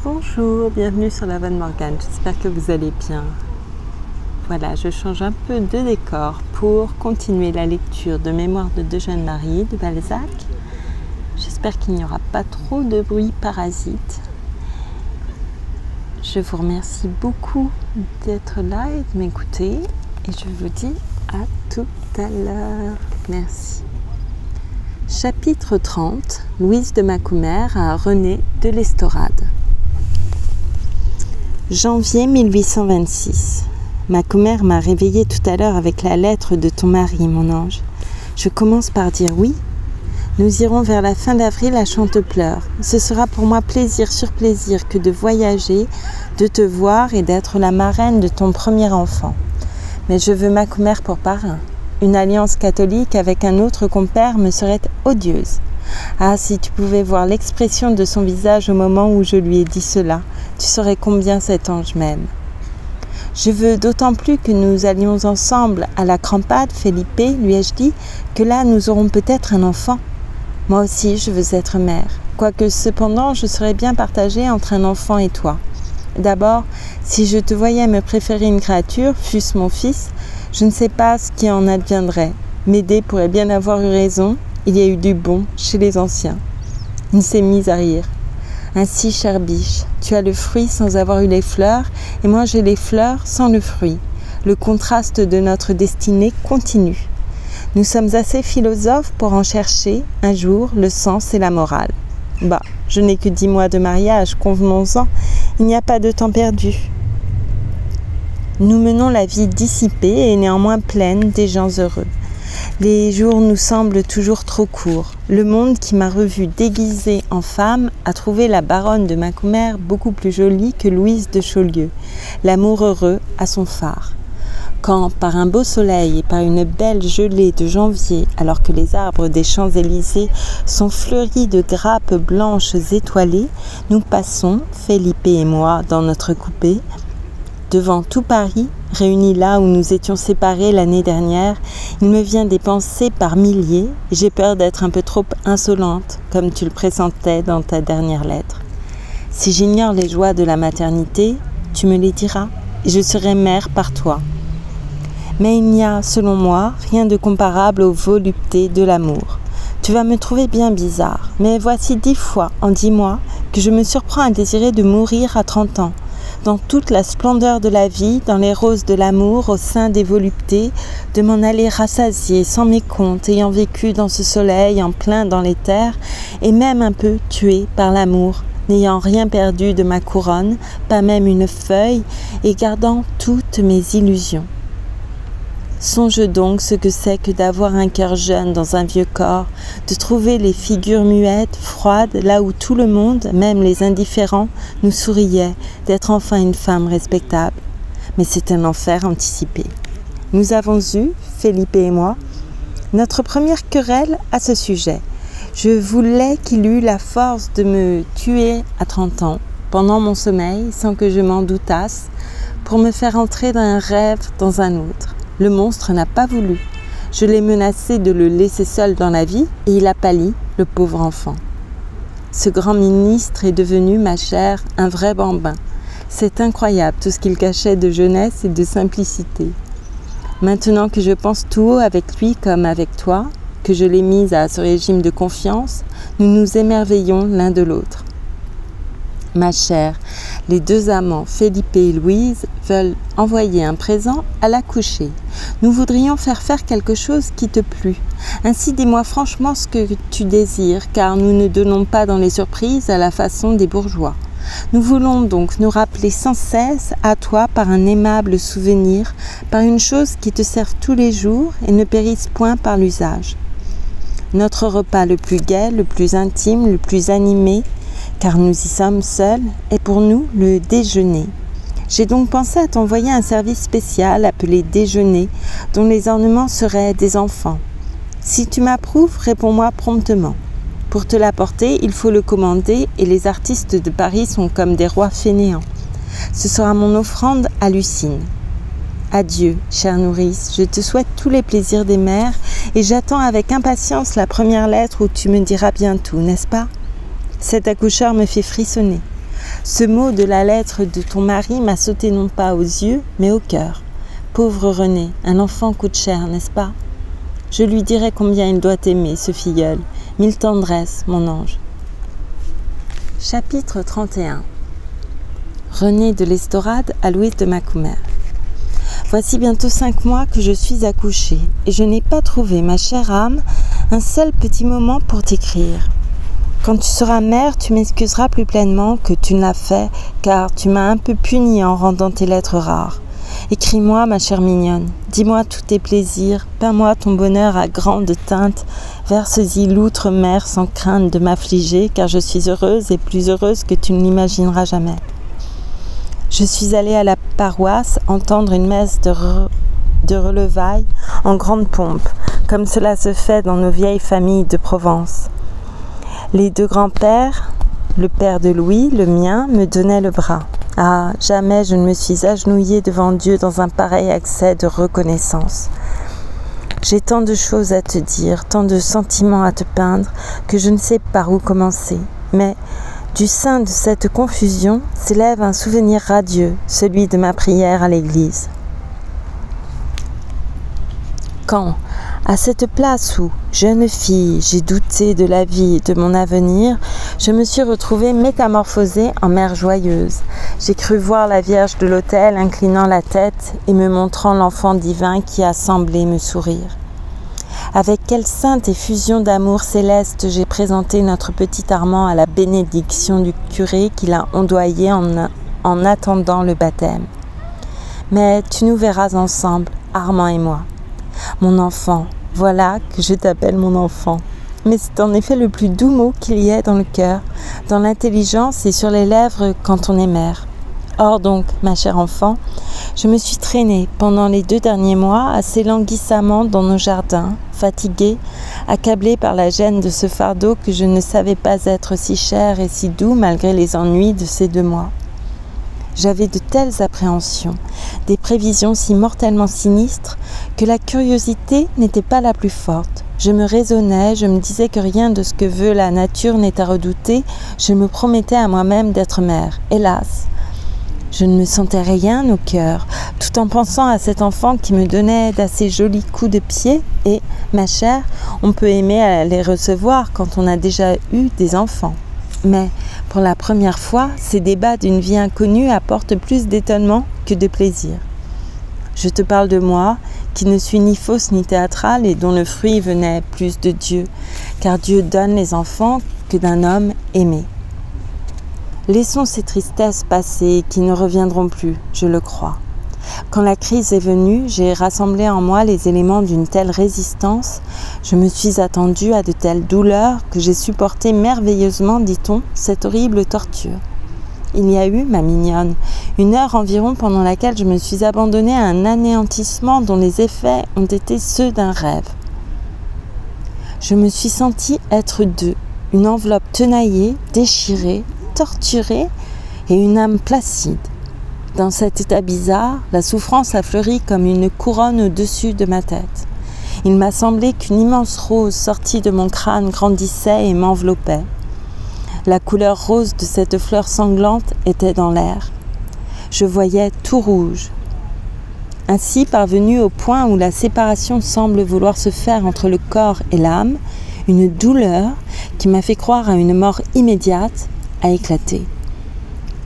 Bonjour, bienvenue sur la Van Morgane, j'espère que vous allez bien. Voilà, je change un peu de décor pour continuer la lecture de Mémoires de deux jeunes mariés de Balzac. J'espère qu'il n'y aura pas trop de bruit parasite. Je vous remercie beaucoup d'être là et de m'écouter et je vous dis à tout à l'heure. Merci. Chapitre 30, Louise de Macumer à René de l'Estorade. Janvier 1826. Macumer m'a réveillée tout à l'heure avec la lettre de ton mari, mon ange. Je commence par dire oui. Nous irons vers la fin d'avril à Chantepleurs. Ce sera pour moi plaisir sur plaisir que de voyager, de te voir et d'être la marraine de ton premier enfant. Mais je veux Macumer pour parrain. Une alliance catholique avec un autre compère me serait odieuse. Ah, si tu pouvais voir l'expression de son visage au moment où je lui ai dit cela, tu saurais combien cet ange m'aime. Je veux d'autant plus que nous allions ensemble à la Crampade, Felipe, lui ai-je dit, que là nous aurons peut-être un enfant. Moi aussi, je veux être mère, quoique cependant je serais bien partagée entre un enfant et toi. D'abord, si je te voyais me préférer une créature, fût-ce mon fils, je ne sais pas ce qui en adviendrait. Médée pourrait bien avoir eu raison, il y a eu du bon chez les anciens. Il s'est mis à rire. Ainsi, chère biche, tu as le fruit sans avoir eu les fleurs, et moi j'ai les fleurs sans le fruit. Le contraste de notre destinée continue. Nous sommes assez philosophes pour en chercher, un jour, le sens et la morale. Bah, je n'ai que 10 mois de mariage, convenons-en, il n'y a pas de temps perdu. Nous menons la vie dissipée et néanmoins pleine des gens heureux. Les jours nous semblent toujours trop courts. Le monde qui m'a revue déguisée en femme a trouvé la baronne de Macumer beaucoup plus jolie que Louise de Chaulieu. L'amour heureux a son phare. Quand, par un beau soleil et par une belle gelée de janvier, alors que les arbres des Champs-Élysées sont fleuris de grappes blanches étoilées, nous passons, Felipe et moi, dans notre coupé, devant tout Paris, réunis là où nous étions séparés l'année dernière, il me vient des pensées par milliers et j'ai peur d'être un peu trop insolente, comme tu le pressentais dans ta dernière lettre. Si j'ignore les joies de la maternité, tu me les diras et je serai mère par toi. Mais il n'y a, selon moi, rien de comparable aux voluptés de l'amour. Tu vas me trouver bien bizarre, mais voici 10 fois en 10 mois que je me surprends à désirer de mourir à 30 ans. Dans toute la splendeur de la vie, dans les roses de l'amour, au sein des voluptés, de m'en aller rassasiée, sans mécompte, ayant vécu dans ce soleil en plein dans les terres, et même un peu tuée par l'amour, n'ayant rien perdu de ma couronne, pas même une feuille, et gardant toutes mes illusions. Songe donc ce que c'est que d'avoir un cœur jeune dans un vieux corps, de trouver les figures muettes, froides, là où tout le monde, même les indifférents, nous souriait, d'être enfin une femme respectable. Mais c'est un enfer anticipé. Nous avons eu, Felipe et moi, notre première querelle à ce sujet. Je voulais qu'il eût la force de me tuer à 30 ans, pendant mon sommeil, sans que je m'en doutasse, pour me faire entrer d'un rêve dans un autre. Le monstre n'a pas voulu. Je l'ai menacé de le laisser seul dans la vie et il a pâli, le pauvre enfant. Ce grand ministre est devenu, ma chère, un vrai bambin. C'est incroyable tout ce qu'il cachait de jeunesse et de simplicité. Maintenant que je pense tout haut avec lui comme avec toi, que je l'ai mise à ce régime de confiance, nous nous émerveillons l'un de l'autre. Ma chère, les deux amants, Felipe et Louise, veulent envoyer un présent à la couchée. Nous voudrions faire quelque chose qui te plût. Ainsi, dis-moi franchement ce que tu désires, car nous ne donnons pas dans les surprises à la façon des bourgeois. Nous voulons donc nous rappeler sans cesse à toi par un aimable souvenir, par une chose qui te serve tous les jours et ne périsse point par l'usage. Notre repas le plus gai, le plus intime, le plus animé, car nous y sommes seuls, est pour nous le déjeuner. J'ai donc pensé à t'envoyer un service spécial appelé déjeuner, dont les ornements seraient des enfants. Si tu m'approuves, réponds-moi promptement. Pour te l'apporter, il faut le commander et les artistes de Paris sont comme des rois fainéants. Ce sera mon offrande à Lucine. Adieu, chère nourrice, je te souhaite tous les plaisirs des mères et j'attends avec impatience la première lettre où tu me diras bien tout, n'est-ce pas ? Cet accoucheur me fait frissonner. Ce mot de la lettre de ton mari m'a sauté non pas aux yeux, mais au cœur. Pauvre René, un enfant coûte cher, n'est-ce pas? Je lui dirai combien il doit t'aimer, ce filleul. Mille tendresses, mon ange. Chapitre 31. René de l'Estorade à Louise de Macumer. Voici bientôt 5 mois que je suis accouchée, et je n'ai pas trouvé, ma chère âme, un seul petit moment pour t'écrire. Quand tu seras mère, tu m'excuseras plus pleinement que tu ne l'as fait, car tu m'as un peu punie en rendant tes lettres rares. Écris-moi, ma chère mignonne, dis-moi tous tes plaisirs, peins-moi ton bonheur à grandes teintes, verse-y l'outre-mer sans crainte de m'affliger, car je suis heureuse et plus heureuse que tu ne l'imagineras jamais. Je suis allée à la paroisse entendre une messe de relevailles en grande pompe, comme cela se fait dans nos vieilles familles de Provence. Les deux grands-pères, le père de Louis, le mien, me donnaient le bras. Ah, jamais je ne me suis agenouillée devant Dieu dans un pareil accès de reconnaissance. J'ai tant de choses à te dire, tant de sentiments à te peindre, que je ne sais par où commencer. Mais du sein de cette confusion s'élève un souvenir radieux, celui de ma prière à l'église. Quand, à cette place où, jeune fille, j'ai douté de la vie et de mon avenir, je me suis retrouvée métamorphosée en mère joyeuse. J'ai cru voir la Vierge de l'autel inclinant la tête et me montrant l'enfant divin qui a semblé me sourire. Avec quelle sainte effusion d'amour céleste j'ai présenté notre petit Armand à la bénédiction du curé qui l'a ondoyé en attendant le baptême. Mais tu nous verras ensemble, Armand et moi. Mon enfant, voilà que je t'appelle mon enfant. Mais c'est en effet le plus doux mot qu'il y ait dans le cœur, dans l'intelligence et sur les lèvres quand on est mère. Or donc, ma chère enfant, je me suis traînée pendant les 2 derniers mois assez languissamment dans nos jardins, fatiguée, accablée par la gêne de ce fardeau que je ne savais pas être si cher et si doux malgré les ennuis de ces 2 mois. J'avais de telles appréhensions, des prévisions si mortellement sinistres, que la curiosité n'était pas la plus forte. Je me raisonnais, je me disais que rien de ce que veut la nature n'est à redouter, je me promettais à moi-même d'être mère. Hélas, je ne me sentais rien au cœur, tout en pensant à cet enfant qui me donnait d'assez jolis coups de pied, et, ma chère, on peut aimer à les recevoir quand on a déjà eu des enfants. Mais, pour la première fois, ces débats d'une vie inconnue apportent plus d'étonnement que de plaisir. Je te parle de moi, qui ne suis ni fausse ni théâtrale et dont le fruit venait plus de Dieu, car Dieu donne les enfants que d'un homme aimé. Laissons ces tristesses passer qui ne reviendront plus, je le crois. Quand la crise est venue, j'ai rassemblé en moi les éléments d'une telle résistance, je me suis attendue à de telles douleurs que j'ai supporté merveilleusement, dit-on, cette horrible torture. Il y a eu, ma mignonne, 1 heure environ pendant laquelle je me suis abandonnée à un anéantissement dont les effets ont été ceux d'un rêve. Je me suis sentie être 2, une enveloppe tenaillée, déchirée, torturée et une âme placide. Dans cet état bizarre, la souffrance a fleuri comme une couronne au-dessus de ma tête. Il m'a semblé qu'une immense rose sortie de mon crâne grandissait et m'enveloppait. La couleur rose de cette fleur sanglante était dans l'air. Je voyais tout rouge. Ainsi, parvenu au point où la séparation semble vouloir se faire entre le corps et l'âme, une douleur qui m'a fait croire à une mort immédiate a éclaté.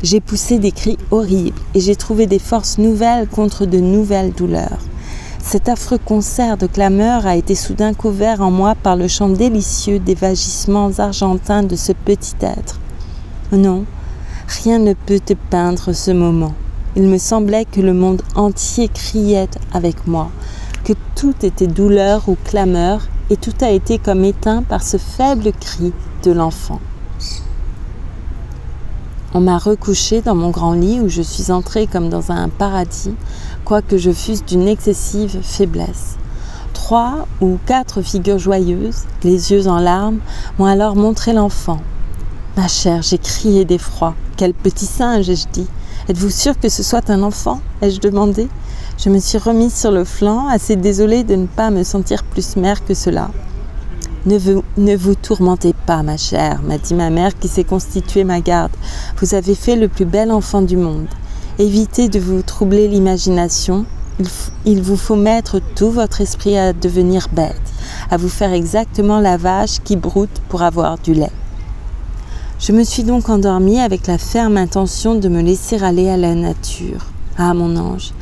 J'ai poussé des cris horribles et j'ai trouvé des forces nouvelles contre de nouvelles douleurs. Cet affreux concert de clameurs a été soudain couvert en moi par le chant délicieux des vagissements argentins de ce petit être. Non, rien ne peut te peindre ce moment. Il me semblait que le monde entier criait avec moi, que tout était douleur ou clameur, et tout a été comme éteint par ce faible cri de l'enfant. On m'a recouchée dans mon grand lit où je suis entrée comme dans un paradis, quoique je fusse d'une excessive faiblesse. 3 ou 4 figures joyeuses, les yeux en larmes, m'ont alors montré l'enfant. Ma chère, j'ai crié d'effroi. Quel petit singe, ai-je dit. Êtes-vous sûre que ce soit un enfant? Ai-je demandé. Je me suis remise sur le flanc, assez désolée de ne pas me sentir plus mère que cela. Ne vous tourmentez pas, ma chère, m'a dit ma mère qui s'est constituée ma garde. Vous avez fait le plus bel enfant du monde. Évitez de vous troubler l'imagination. Il vous faut mettre tout votre esprit à devenir bête, à vous faire exactement la vache qui broute pour avoir du lait. Je me suis donc endormie avec la ferme intention de me laisser aller à la nature. Ah, mon ange,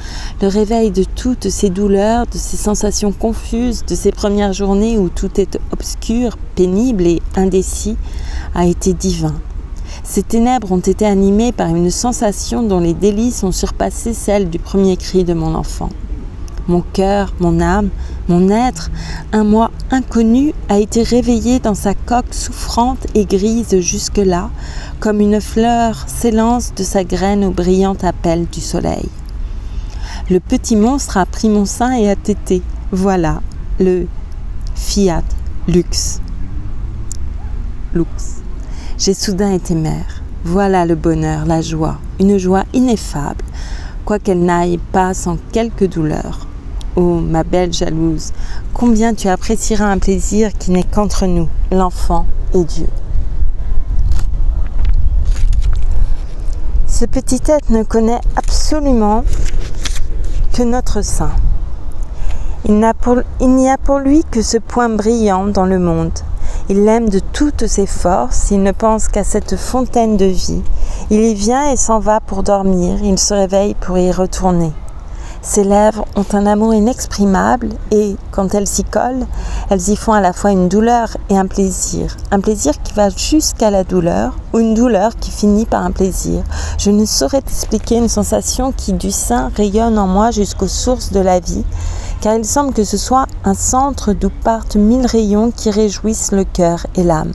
le réveil de toutes ces douleurs, de ces sensations confuses, de ces premières journées où tout est obscur, pénible et indécis, a été divin. Ces ténèbres ont été animées par une sensation dont les délices ont surpassé celles du premier cri de mon enfant. Mon cœur, mon âme, mon être, un moi inconnu, a été réveillé dans sa coque souffrante et grise jusque-là, comme une fleur s'élance de sa graine au brillant appel du soleil. Le petit monstre a pris mon sein et a tété. Voilà le Fiat Lux. J'ai soudain été mère. Voilà le bonheur, la joie, une joie ineffable, quoiqu'elle n'aille pas sans quelques douleurs. Oh, ma belle jalouse, combien tu apprécieras un plaisir qui n'est qu'entre nous, l'enfant et Dieu. Ce petit être ne connaît absolument que notre sein. Il n'y a pour lui que ce point brillant dans le monde. Il l'aime de toutes ses forces, il ne pense qu'à cette fontaine de vie. Il y vient et s'en va pour dormir, il se réveille pour y retourner. Ses lèvres ont un amour inexprimable et, quand elles s'y collent, elles y font à la fois une douleur et un plaisir qui va jusqu'à la douleur ou une douleur qui finit par un plaisir. Je ne saurais t'expliquer une sensation qui du sein rayonne en moi jusqu'aux sources de la vie, car il semble que ce soit un centre d'où partent 1000 rayons qui réjouissent le cœur et l'âme.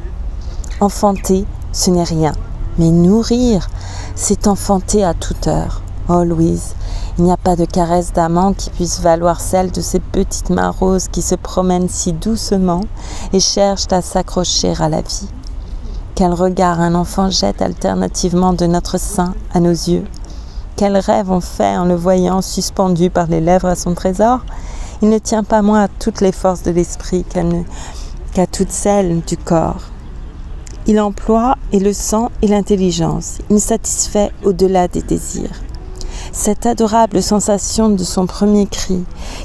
Enfanter, ce n'est rien, mais nourrir, c'est enfanter à toute heure. Oh Louise, il n'y a pas de caresse d'amant qui puisse valoir celle de ces petites mains roses qui se promènent si doucement et cherchent à s'accrocher à la vie. Quel regard un enfant jette alternativement de notre sein à nos yeux. Quel rêve on fait en le voyant suspendu par les lèvres à son trésor. Il ne tient pas moins à toutes les forces de l'esprit qu'à toutes celles du corps. Il emploie et le sang et l'intelligence. Il satisfait au-delà des désirs. Cette adorable sensation de son premier cri,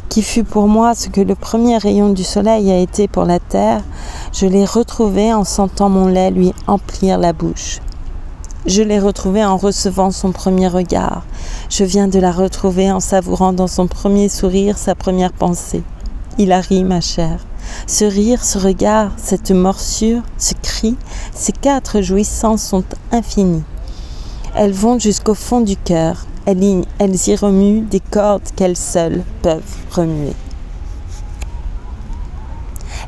qui fut pour moi ce que le premier rayon du soleil a été pour la terre, je l'ai retrouvée en sentant mon lait lui emplir la bouche. Je l'ai retrouvée en recevant son premier regard. Je viens de la retrouver en savourant dans son premier sourire sa première pensée. Il a ri, ma chère. Ce rire, ce regard, cette morsure, ce cri, ces 4 jouissances sont infinies. Elles vont jusqu'au fond du cœur. Elles y remuent des cordes qu'elles seules peuvent remuer.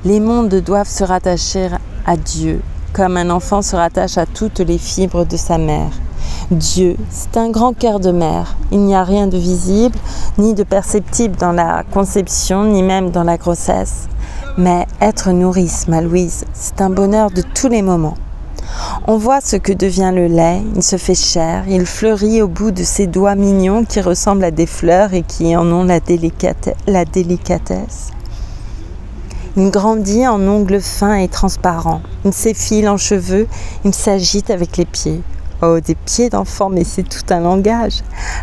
Les mondes doivent se rattacher à Dieu, comme un enfant se rattache à toutes les fibres de sa mère. Dieu, c'est un grand cœur de mère. Il n'y a rien de visible, ni de perceptible dans la conception, ni même dans la grossesse. Mais être nourrice, ma Louise, c'est un bonheur de tous les moments. On voit ce que devient le lait, il se fait chair, il fleurit au bout de ses doigts mignons qui ressemblent à des fleurs et qui en ont la délicatesse. Il grandit en ongles fins et transparents, il s'effile en cheveux, il s'agite avec les pieds. Oh, des pieds d'enfant, mais c'est tout un langage.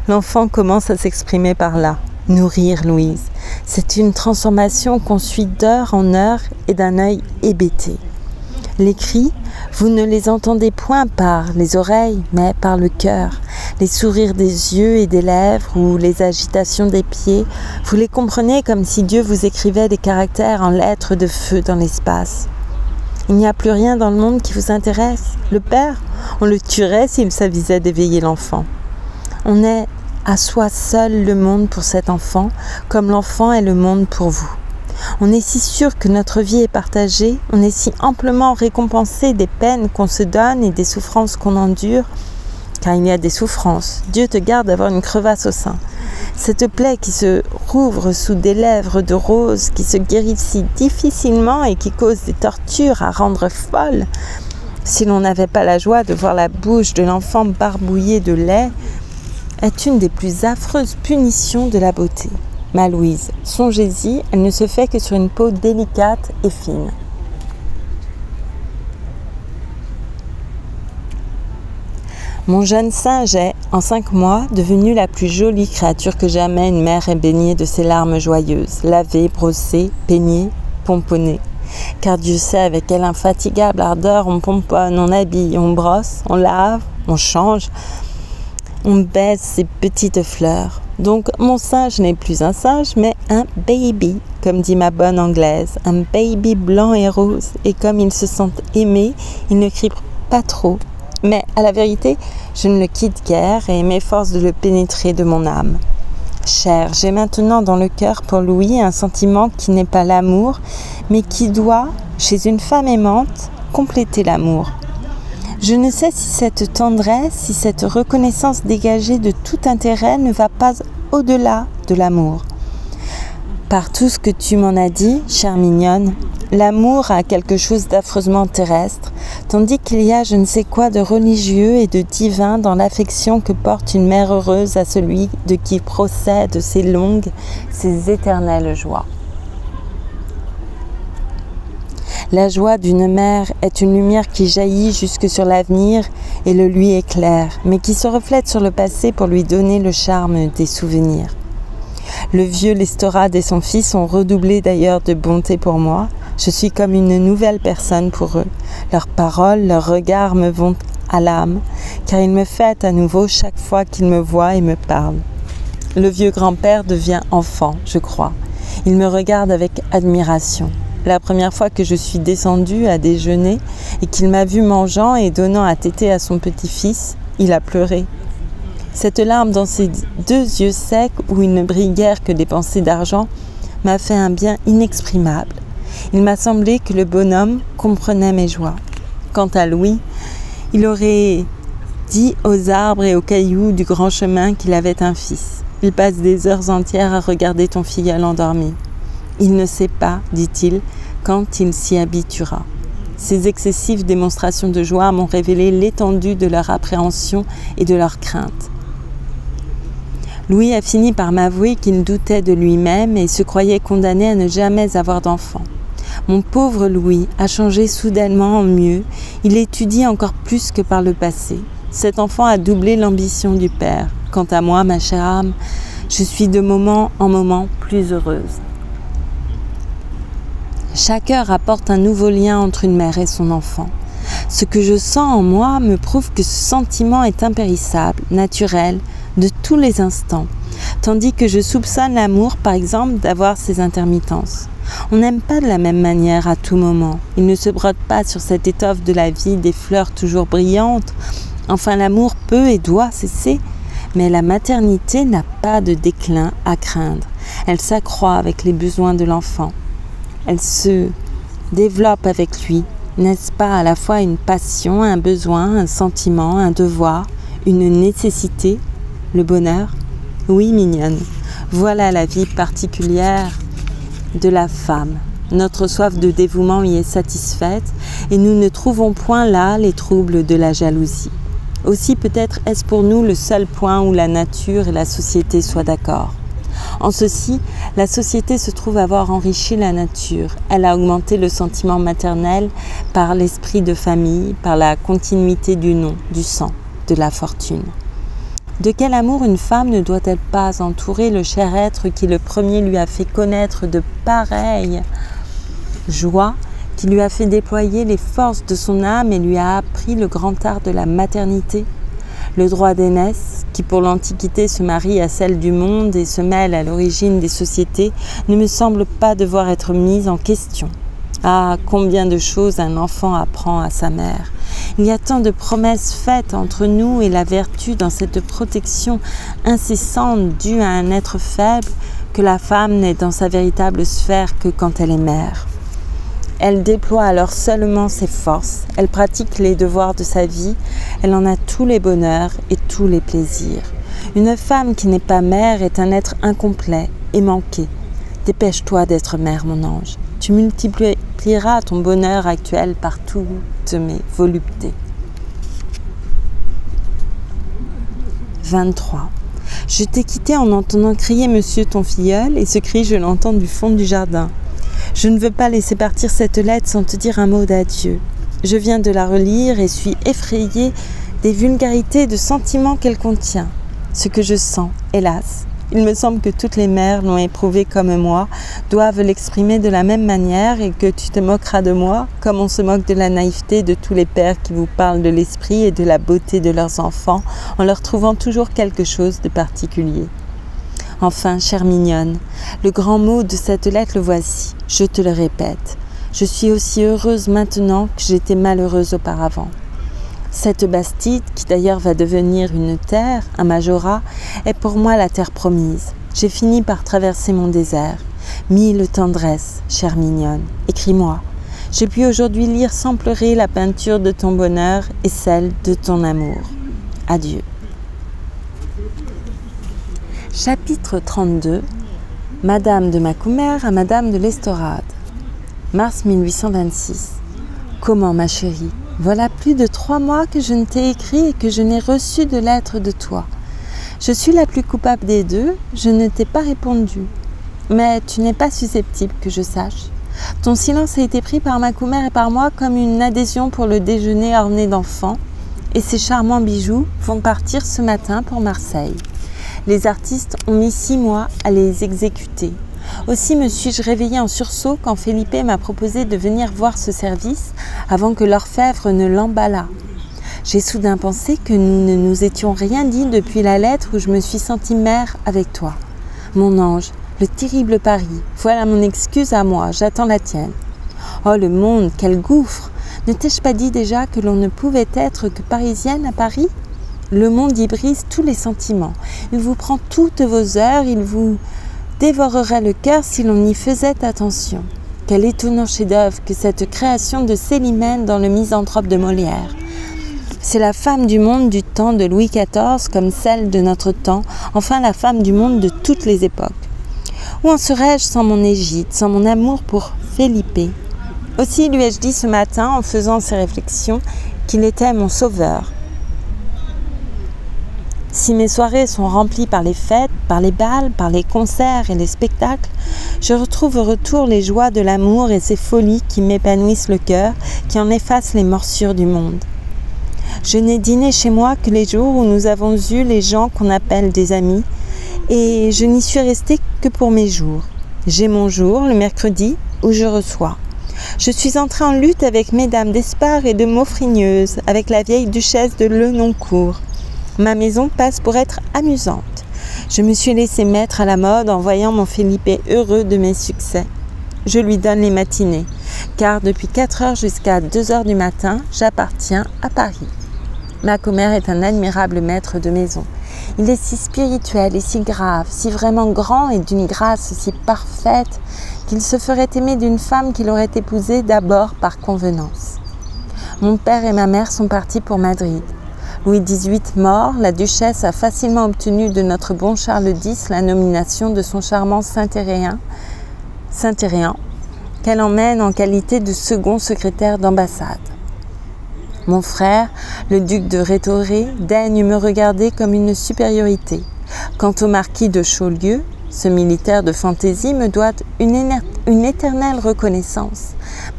L'enfant commence à s'exprimer par là. Nourrir, Louise, c'est une transformation qu'on suit d'heure en heure et d'un œil hébété. Les cris, vous ne les entendez point par les oreilles, mais par le cœur. Les sourires des yeux et des lèvres ou les agitations des pieds, vous les comprenez comme si Dieu vous écrivait des caractères en lettres de feu dans l'espace. Il n'y a plus rien dans le monde qui vous intéresse. Le père, on le tuerait s'il s'avisait d'éveiller l'enfant. On est à soi seul le monde pour cet enfant, comme l'enfant est le monde pour vous. On est si sûr que notre vie est partagée, on est si amplement récompensé des peines qu'on se donne et des souffrances qu'on endure, car il y a des souffrances. Dieu te garde d'avoir une crevasse au sein. Cette plaie qui se rouvre sous des lèvres de rose, qui se guérit si difficilement et qui cause des tortures à rendre folle. Si l'on n'avait pas la joie de voir la bouche de l'enfant barbouillée de lait, est une des plus affreuses punitions de la beauté. Ma Louise, songez-y, elle ne se fait que sur une peau délicate et fine. Mon jeune singe est, en 5 mois, devenu la plus jolie créature que jamais une mère ait baignée de ses larmes joyeuses, lavée, brossée, peignée, pomponnée. Car Dieu sait avec quelle infatigable ardeur on pomponne, on habille, on brosse, on lave, on change, on baise ces petites fleurs. Donc mon singe n'est plus un singe, mais un baby, comme dit ma bonne anglaise, un baby blanc et rose. Et comme il se sent aimé, il ne crie pas trop. Mais à la vérité, je ne le quitte guère et m'efforce de le pénétrer de mon âme. Cher, j'ai maintenant dans le cœur pour Louis un sentiment qui n'est pas l'amour, mais qui doit, chez une femme aimante, compléter l'amour. Je ne sais si cette tendresse, si cette reconnaissance dégagée de tout intérêt ne va pas au-delà de l'amour. Par tout ce que tu m'en as dit, chère mignonne, l'amour a quelque chose d'affreusement terrestre, tandis qu'il y a je ne sais quoi de religieux et de divin dans l'affection que porte une mère heureuse à celui de qui procèdent ses longues, ses éternelles joies. La joie d'une mère est une lumière qui jaillit jusque sur l'avenir et le lui éclaire, mais qui se reflète sur le passé pour lui donner le charme des souvenirs. Le vieux Lestorade et son fils ont redoublé d'ailleurs de bonté pour moi. Je suis comme une nouvelle personne pour eux. Leurs paroles, leurs regards me vont à l'âme, car ils me fêtent à nouveau chaque fois qu'ils me voient et me parlent. Le vieux grand-père devient enfant, je crois. Il me regarde avec admiration. La première fois que je suis descendue à déjeuner et qu'il m'a vu mangeant et donnant à téter à son petit-fils, il a pleuré. Cette larme dans ses 2 yeux secs où il ne brille guère que des pensées d'argent m'a fait un bien inexprimable. Il m'a semblé que le bonhomme comprenait mes joies. Quant à Louis, il aurait dit aux arbres et aux cailloux du grand chemin qu'il avait un fils. Il passe des heures entières à regarder ton filleul endormi. Il ne sait pas, dit-il, quand il s'y habituera. Ces excessives démonstrations de joie m'ont révélé l'étendue de leur appréhension et de leur crainte. Louis a fini par m'avouer qu'il doutait de lui-même et se croyait condamné à ne jamais avoir d'enfant. Mon pauvre Louis a changé soudainement en mieux, il étudie encore plus que par le passé. Cet enfant a doublé l'ambition du père. Quant à moi, ma chère âme, je suis de moment en moment plus heureuse. Chaque heure apporte un nouveau lien entre une mère et son enfant. Ce que je sens en moi me prouve que ce sentiment est impérissable, naturel, de tous les instants, tandis que je soupçonne l'amour, par exemple, d'avoir ses intermittences. On n'aime pas de la même manière à tout moment. Il ne se brode pas sur cette étoffe de la vie des fleurs toujours brillantes. Enfin, l'amour peut et doit cesser, mais la maternité n'a pas de déclin à craindre. Elle s'accroît avec les besoins de l'enfant. Elle se développe avec lui. N'est-ce pas à la fois une passion, un besoin, un sentiment, un devoir, une nécessité, le bonheur? Oui, mignonne, voilà la vie particulière de la femme. Notre soif de dévouement y est satisfaite et nous ne trouvons point là les troubles de la jalousie. Aussi peut-être est-ce pour nous le seul point où la nature et la société soient d'accord. En ceci, la société se trouve avoir enrichi la nature. Elle a augmenté le sentiment maternel par l'esprit de famille, par la continuité du nom, du sang, de la fortune. De quel amour une femme ne doit-elle pas entourer le cher être qui le premier lui a fait connaître de pareilles joies, qui lui a fait déployer les forces de son âme et lui a appris le grand art de la maternité? Le droit d'aînesse, qui pour l'Antiquité se marie à celle du monde et se mêle à l'origine des sociétés, ne me semble pas devoir être mis en question. Ah, combien de choses un enfant apprend à sa mère! Il y a tant de promesses faites entre nous et la vertu dans cette protection incessante due à un être faible que la femme n'est dans sa véritable sphère que quand elle est mère. Elle déploie alors seulement ses forces, elle pratique les devoirs de sa vie, elle en a tous les bonheurs et tous les plaisirs. Une femme qui n'est pas mère est un être incomplet et manqué. Dépêche-toi d'être mère, mon ange. Tu multiplieras ton bonheur actuel par toutes mes voluptés. 23. Je t'ai quitté en entendant crier monsieur ton filleul, et ce cri je l'entends du fond du jardin. Je ne veux pas laisser partir cette lettre sans te dire un mot d'adieu. Je viens de la relire et suis effrayée des vulgarités de sentiments qu'elle contient. Ce que je sens, hélas, il me semble que toutes les mères l'ont éprouvé comme moi, doivent l'exprimer de la même manière et que tu te moqueras de moi, comme on se moque de la naïveté de tous les pères qui vous parlent de l'esprit et de la beauté de leurs enfants, en leur trouvant toujours quelque chose de particulier. Enfin, chère mignonne, le grand mot de cette lettre le voici, je te le répète. Je suis aussi heureuse maintenant que j'étais malheureuse auparavant. Cette Bastide, qui d'ailleurs va devenir une terre, un majorat, est pour moi la terre promise. J'ai fini par traverser mon désert. Mille tendresses, chère mignonne, écris-moi. J'ai pu aujourd'hui lire sans pleurer la peinture de ton bonheur et celle de ton amour. Adieu. Chapitre 32. Madame de Macumer à Madame de l'Estorade. Mars 1826. Comment, ma chérie? Voilà plus de 3 mois que je ne t'ai écrit et que je n'ai reçu de lettre de toi. Je suis la plus coupable des deux, je ne t'ai pas répondu. Mais tu n'es pas susceptible que je sache. Ton silence a été pris par Macumer et par moi comme une adhésion pour le déjeuner orné d'enfants, et ces charmants bijoux vont partir ce matin pour Marseille. Les artistes ont mis 6 mois à les exécuter. Aussi me suis-je réveillée en sursaut quand Felipe m'a proposé de venir voir ce service avant que l'orfèvre ne l'emballât. J'ai soudain pensé que nous ne nous étions rien dit depuis la lettre où je me suis sentie mère avec toi. Mon ange, le terrible Paris, voilà mon excuse à moi, j'attends la tienne. Oh le monde, quel gouffre! Ne t'ai-je pas dit déjà que l'on ne pouvait être que parisienne à Paris? Le monde y brise tous les sentiments. Il vous prend toutes vos heures, il vous dévorerait le cœur si l'on y faisait attention. Quel étonnant chef-d'œuvre que cette création de Célimène dans le Misanthrope de Molière. C'est la femme du monde du temps de Louis XIV comme celle de notre temps, enfin la femme du monde de toutes les époques. Où en serais-je sans mon Égide, sans mon amour pour Felipe? Aussi lui ai-je dit ce matin, en faisant ces réflexions, qu'il était mon sauveur. Si mes soirées sont remplies par les fêtes, par les bals, par les concerts et les spectacles, je retrouve au retour les joies de l'amour et ces folies qui m'épanouissent le cœur, qui en effacent les morsures du monde. Je n'ai dîné chez moi que les jours où nous avons eu les gens qu'on appelle des amis, et je n'y suis restée que pour mes jours. J'ai mon jour, le mercredi, où je reçois. Je suis entrée en lutte avec mesdames d'Espard et de Maufrigneuse, avec la vieille duchesse de Lenoncourt. Ma maison passe pour être amusante. Je me suis laissée mettre à la mode en voyant mon Felipe heureux de mes succès. Je lui donne les matinées, car depuis 4 heures jusqu'à 2 heures du matin, j'appartiens à Paris. Macumer est un admirable maître de maison. Il est si spirituel et si grave, si vraiment grand et d'une grâce si parfaite qu'il se ferait aimer d'une femme qu'il aurait épousée d'abord par convenance. Mon père et ma mère sont partis pour Madrid. Louis XVIII mort, la duchesse a facilement obtenu de notre bon Charles X la nomination de son charmant Saint-Héréen, qu'elle emmène en qualité de second secrétaire d'ambassade. Mon frère, le duc de Rhétoré, daigne me regarder comme une supériorité. Quant au marquis de Chaulieu, ce militaire de fantaisie me doit une éternelle reconnaissance.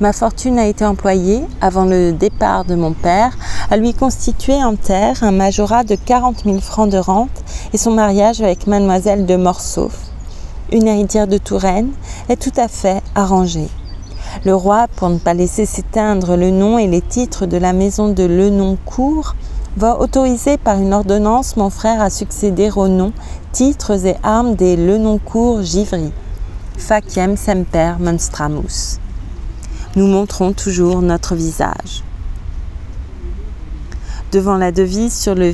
Ma fortune a été employée, avant le départ de mon père, à lui constituer en terre un majorat de 40 000 francs de rente et son mariage avec mademoiselle de Morsauf, une héritière de Touraine, est tout à fait arrangé. Le roi, pour ne pas laisser s'éteindre le nom et les titres de la maison de Lenoncourt, va autoriser par une ordonnance mon frère à succéder aux noms, titres et armes des Lenoncourt-Givry. Faciem semper monstramus. Nous montrons toujours notre visage. Devant la devise sur le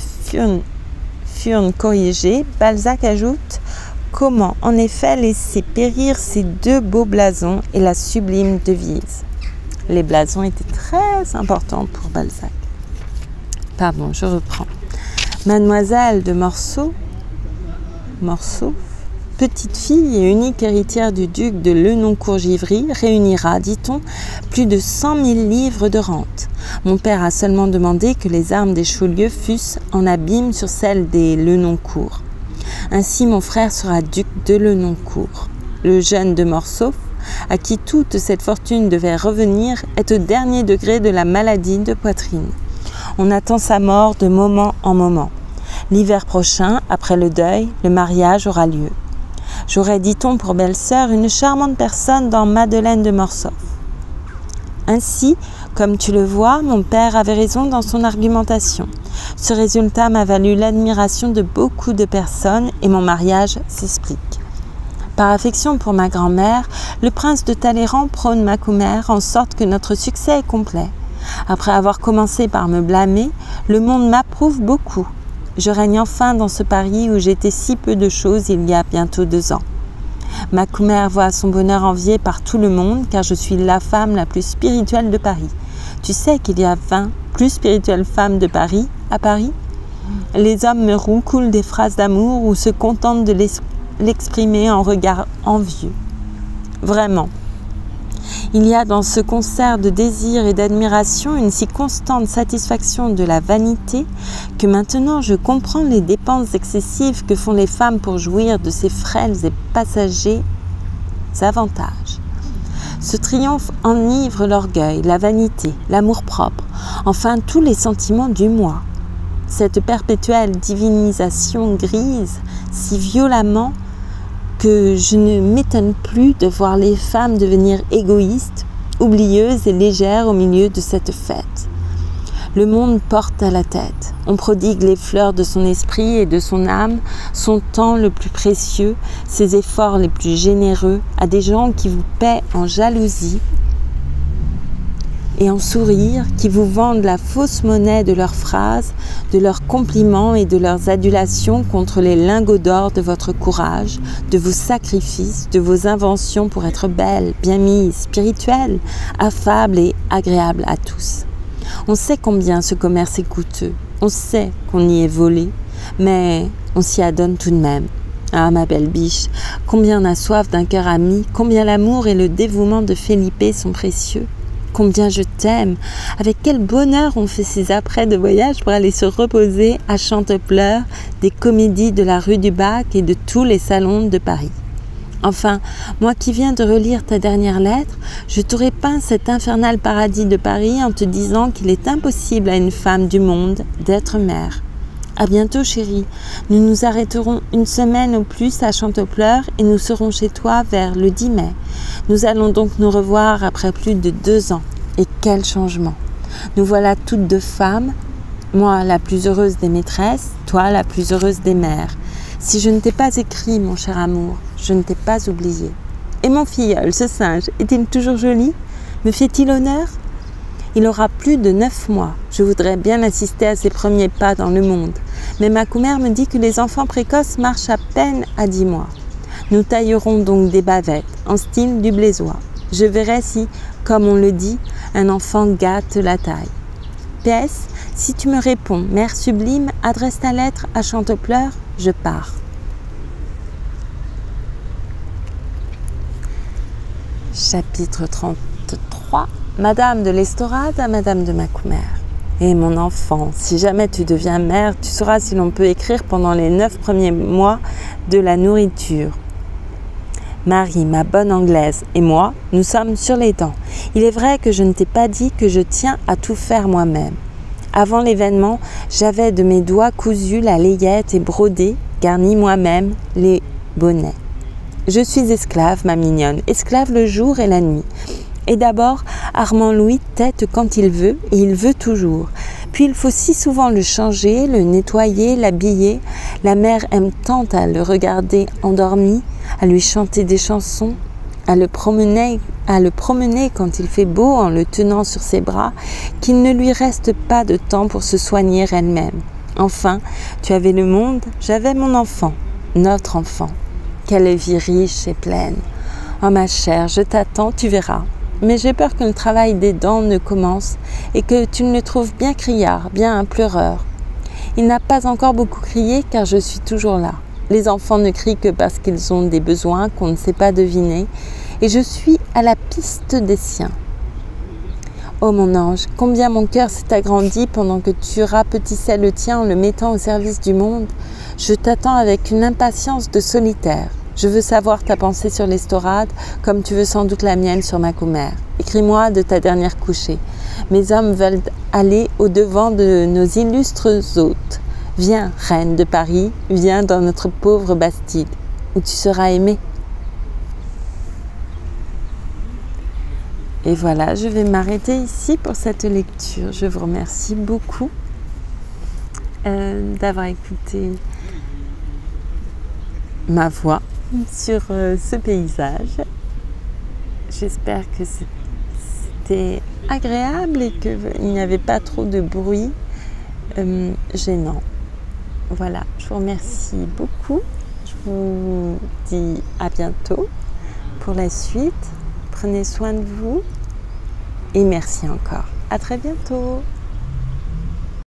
furne corrigé, Balzac ajoute « Comment en effet laisser périr ces 2 beaux blasons et la sublime devise ?» Les blasons étaient très importants pour Balzac. Pardon, je reprends. Mademoiselle de Morsauf, petite fille et unique héritière du duc de Lenoncourt-Givry, réunira, dit-on, plus de 100 000 livres de rente. Mon père a seulement demandé que les armes des Chaulieu fussent en abîme sur celles des Lenoncourt. Ainsi, mon frère sera duc de Lenoncourt. Le jeune de Morsauf, à qui toute cette fortune devait revenir, est au dernier degré de la maladie de poitrine. On attend sa mort de moment en moment. L'hiver prochain, après le deuil, le mariage aura lieu. J'aurai, dit-on, pour belle-sœur une charmante personne dans Madeleine de Mortsauf. Ainsi, comme tu le vois, mon père avait raison dans son argumentation. Ce résultat m'a valu l'admiration de beaucoup de personnes et mon mariage s'explique. Par affection pour ma grand-mère, le prince de Talleyrand prône Macumer en sorte que notre succès est complet. Après avoir commencé par me blâmer, le monde m'approuve beaucoup. Je règne enfin dans ce Paris où j'étais si peu de choses il y a bientôt 2 ans. Macumer voit son bonheur envié par tout le monde car je suis la femme la plus spirituelle de Paris. Tu sais qu'il y a 20 plus spirituelles femmes de Paris à Paris? Les hommes me roucoulent des phrases d'amour ou se contentent de l'exprimer en regard envieux. Vraiment. Il y a dans ce concert de désir et d'admiration une si constante satisfaction de la vanité que maintenant je comprends les dépenses excessives que font les femmes pour jouir de ces frêles et passagers avantages. Ce triomphe enivre l'orgueil, la vanité, l'amour-propre, enfin tous les sentiments du moi. Cette perpétuelle divinisation grise si violemment que je ne m'étonne plus de voir les femmes devenir égoïstes, oublieuses et légères au milieu de cette fête. Le monde porte à la tête. On prodigue les fleurs de son esprit et de son âme, son temps le plus précieux, ses efforts les plus généreux à des gens qui vous paient en jalousie et en sourire, qui vous vendent la fausse monnaie de leurs phrases, de leurs compliments et de leurs adulations contre les lingots d'or de votre courage, de vos sacrifices, de vos inventions pour être belle, bien mise, spirituelle, affable et agréable à tous. On sait combien ce commerce est coûteux, on sait qu'on y est volé, mais on s'y adonne tout de même. Ah, ma belle biche, combien on a soif d'un cœur ami, combien l'amour et le dévouement de Felipe sont précieux. Combien je t'aime, avec quel bonheur on fait ses apprêts de voyage pour aller se reposer à Chantepleurs, des comédies de la rue du Bac et de tous les salons de Paris. Enfin, moi qui viens de relire ta dernière lettre, je t'aurais peint cet infernal paradis de Paris en te disant qu'il est impossible à une femme du monde d'être mère. À bientôt chérie, nous nous arrêterons une semaine au plus à Chantepleurs et nous serons chez toi vers le 10 mai. Nous allons donc nous revoir après plus de 2 ans. Et quel changement! Nous voilà toutes 2 femmes, moi la plus heureuse des maîtresses, toi la plus heureuse des mères. Si je ne t'ai pas écrit, mon cher amour, je ne t'ai pas oublié. Et mon filleul, ce singe, est-il toujours joli? Me fait-il honneur? Il aura plus de 9 mois. Je voudrais bien assister à ses premiers pas dans le monde. Mais Macumer me dit que les enfants précoces marchent à peine à 10 mois. Nous taillerons donc des bavettes, en style du Blésois. Je verrai si, comme on le dit, un enfant gâte la taille. PS, si tu me réponds, mère sublime, adresse ta lettre à Chantepleurs, je pars. Chapitre 33. Madame de l'Estorade à Madame de Macumer. Et mon enfant, si jamais tu deviens mère, tu sauras si l'on peut écrire pendant les 9 premiers mois de la nourriture. Marie, ma bonne Anglaise, et moi, nous sommes sur les dents. Il est vrai que je ne t'ai pas dit que je tiens à tout faire moi-même. Avant l'événement, j'avais de mes doigts cousu la layette et brodé, garni moi-même, les bonnets. Je suis esclave, ma mignonne, esclave le jour et la nuit. Et d'abord, Armand Louis tète quand il veut, et il veut toujours. Puis il faut si souvent le changer, le nettoyer, l'habiller. La mère aime tant à le regarder endormi, à lui chanter des chansons, à le promener quand il fait beau en le tenant sur ses bras, qu'il ne lui reste pas de temps pour se soigner elle-même. Enfin, tu avais le monde, j'avais mon enfant, notre enfant. Quelle vie riche et pleine. Oh ma chère, je t'attends, tu verras. Mais j'ai peur que le travail des dents ne commence et que tu ne le trouves bien criard, bien un pleureur. Il n'a pas encore beaucoup crié car je suis toujours là. Les enfants ne crient que parce qu'ils ont des besoins qu'on ne sait pas deviner et je suis à la piste des siens. Oh mon ange, combien mon cœur s'est agrandi pendant que tu rapetissais le tien en le mettant au service du monde. Je t'attends avec une impatience de solitaire. Je veux savoir ta pensée sur l'estorade, comme tu veux sans doute la mienne sur ma commère. Écris-moi de ta dernière couchée. Mes hommes veulent aller au-devant de nos illustres hôtes. Viens, reine de Paris, viens dans notre pauvre Bastide, où tu seras aimée. Et voilà, je vais m'arrêter ici pour cette lecture. Je vous remercie beaucoup d'avoir écouté ma voix sur ce paysage. J'espère que c'était agréable et qu'il n'y avait pas trop de bruit gênant. Voilà, je vous remercie beaucoup. Je vous dis à bientôt pour la suite. Prenez soin de vous et merci encore. À très bientôt.